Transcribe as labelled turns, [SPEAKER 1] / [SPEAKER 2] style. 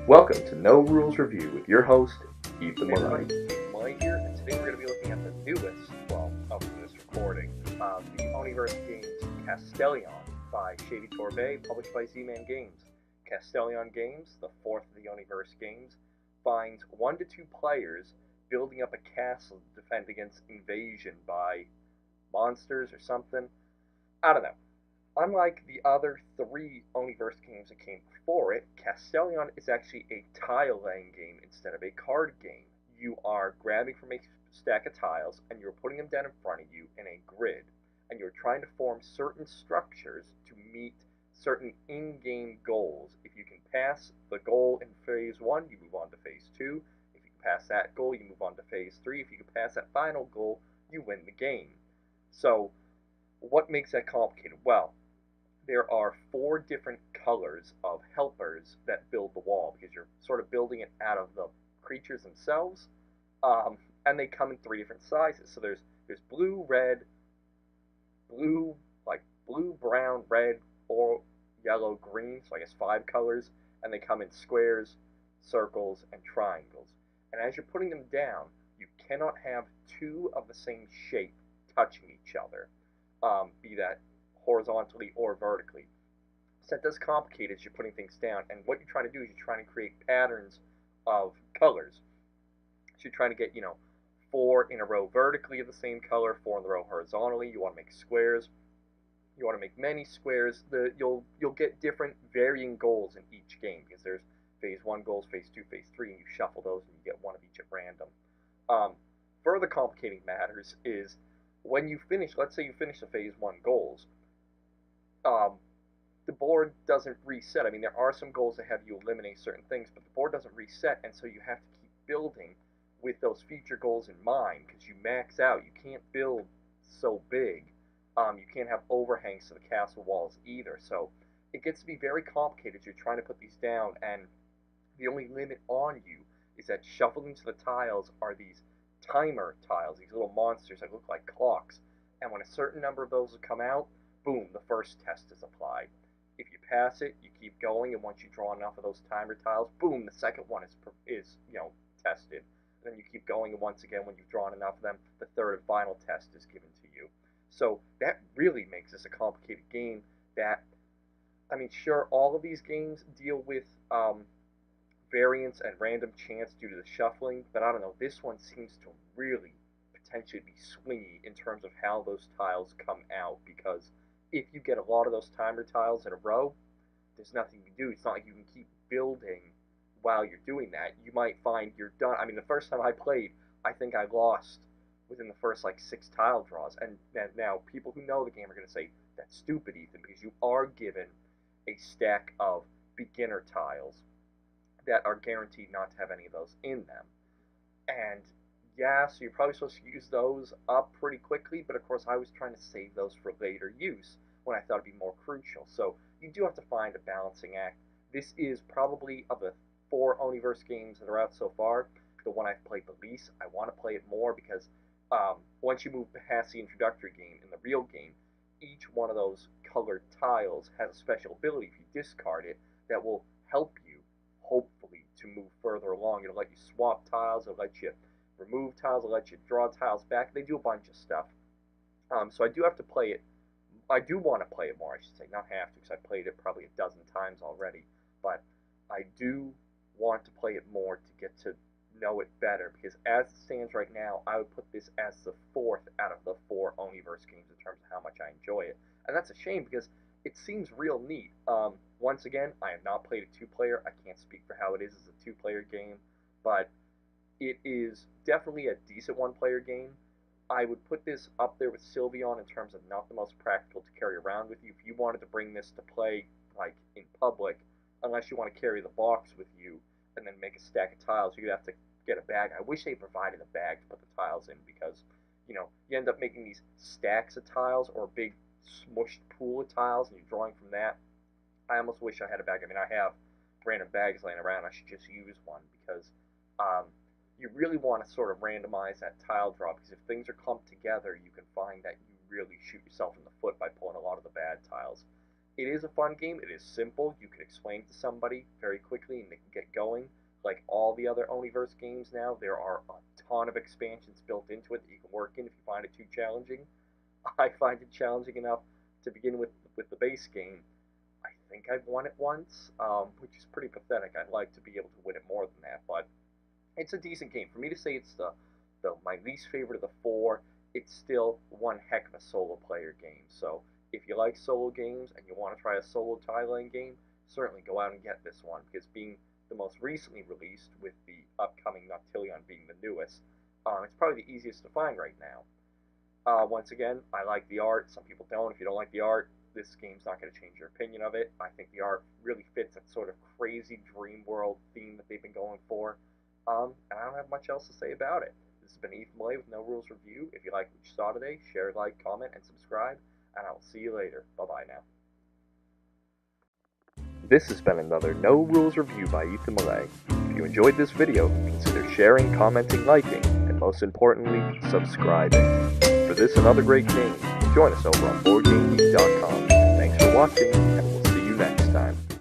[SPEAKER 1] Welcome to No Rules Review with your host, Ethan
[SPEAKER 2] Hey
[SPEAKER 1] Maloney.
[SPEAKER 2] everybody, Mike here, and today we're going to be looking at the newest, of this recording, the Oniverse games Castellion by Shady Torbay, published by Z-Man Games. Castellion Games, the fourth of the Oniverse games, finds 1 to 2 players building up a castle to defend against invasion by monsters or something. I don't know. Unlike the other 3 Oniverse games that came before it, Castellion is actually a tile-laying game instead of a card game. You are grabbing from a stack of tiles and you're putting them down in front of you in a grid, and you're trying to form certain structures to meet certain in-game goals. If you can pass the goal in phase 1, you move on to phase 2. If you can pass that goal, you move on to phase 3. If you can pass that final goal, you win the game. So, what makes that complicated? Well, there are 4 different colors of helpers that build the wall, because you're sort of building it out of the creatures themselves, and they come in 3 different sizes. So there's blue, red, blue, brown, red, or yellow, green. So I guess 5 colors, and they come in squares, circles, and triangles. And as you're putting them down, you cannot have 2 of the same shape touching each other, be that horizontally or vertically. So that does complicate as you're putting things down. And what you're trying to do is you're trying to create patterns of colors. So you're trying to get, 4 in a row vertically of the same color, 4 in a row horizontally. You want to make squares. You want to make many squares. You'll get different varying goals in each game, because there's phase 1 goals, phase 2, phase 3, and you shuffle those and you get one of each at random. Further complicating matters is when you finish, let's say you finish the phase 1 goals, the board doesn't reset. I mean, there are some goals that have you eliminate certain things, but the board doesn't reset, and so you have to keep building with those future goals in mind, because you max out. You can't build so big. You can't have overhangs to the castle walls either. So it gets to be very complicated. You're trying to put these down, and the only limit on you is that shuffled into the tiles are these timer tiles, these little monsters that look like clocks. And when a certain number of those have come out, boom, the first test is applied. If you pass it, you keep going, and once you draw enough of those timer tiles, boom, the second one is tested. And then you keep going, and once again, when you've drawn enough of them, the third and final test is given to you. So that really makes this a complicated game. That, I mean, sure, all of these games deal with variance and random chance due to the shuffling, but I don't know, this one seems to really potentially be swingy in terms of how those tiles come out, because if you get a lot of those timer tiles in a row, there's nothing you can do. It's not like you can keep building while you're doing that. You might find you're done. I mean, the first time I played, I think I lost within the first 6 tile draws. And now people who know the game are going to say, that's stupid, Ethan, because you are given a stack of beginner tiles that are guaranteed not to have any of those in them. And yeah, so you're probably supposed to use those up pretty quickly, but of course I was trying to save those for later use when I thought it'd be more crucial. So you do have to find a balancing act. This is probably, of the 4 Oniverse games that are out so far, the one I've played the least. I want to play it more because once you move past the introductory game, in the real game, each one of those colored tiles has a special ability if you discard it that will help you, hopefully, to move further along. It'll let you swap tiles, it'll let you remove tiles, it'll let you draw tiles back. They do a bunch of stuff. So I do have to play it. I do want to play it more, I should say. Not have to, because I've played it probably a dozen times already. But I do want to play it more to get to know it better, because as it stands right now, I would put this as the 4th out of the 4 Oniverse games in terms of how much I enjoy it. And that's a shame, because it seems real neat. Once again, I have not played a 2-player. I can't speak for how it is as a 2-player game, but it is definitely a decent 1-player game. I would put this up there with Sylveon in terms of not the most practical to carry around with you. If you wanted to bring this to play, in public, unless you want to carry the box with you and then make a stack of tiles, you'd have to get a bag. I wish they provided a bag to put the tiles in, because, you end up making these stacks of tiles or a big smushed pool of tiles, and you're drawing from that. I almost wish I had a bag. I mean, I have random bags laying around. I should just use one, because you really want to sort of randomize that tile draw, because if things are clumped together, you can find that you really shoot yourself in the foot by pulling a lot of the bad tiles. It is a fun game. It is simple. You can explain it to somebody very quickly and they can get going. Like all the other Oniverse games now, there are a ton of expansions built into it that you can work in if you find it too challenging. I find it challenging enough to begin with the base game. I think I've won it once, which is pretty pathetic. I'd like to be able to win it more than that, but it's a decent game. For me to say it's the my least favorite of the four, it's still one heck of a solo player game. So if you like solo games and you want to try a solo tile laying game, certainly go out and get this one, because being the most recently released, with the upcoming Castellion being the newest, it's probably the easiest to find right now. Once again, I like the art. Some people don't. If you don't like the art, this game's not going to change your opinion of it. I think the art really fits that sort of crazy dream world theme that they've been going for. And I don't have much else to say about it. This has been Ethan Malay with No Rules Review. If you like what you saw today, share, like, comment, and subscribe. And I will see you later. Bye-bye now.
[SPEAKER 1] This has been another No Rules Review by Ethan Malay. If you enjoyed this video, consider sharing, commenting, liking, and most importantly, subscribing. For this and other great games, join us over on BoardGameGeek.com. Thanks for watching, and we'll see you next time.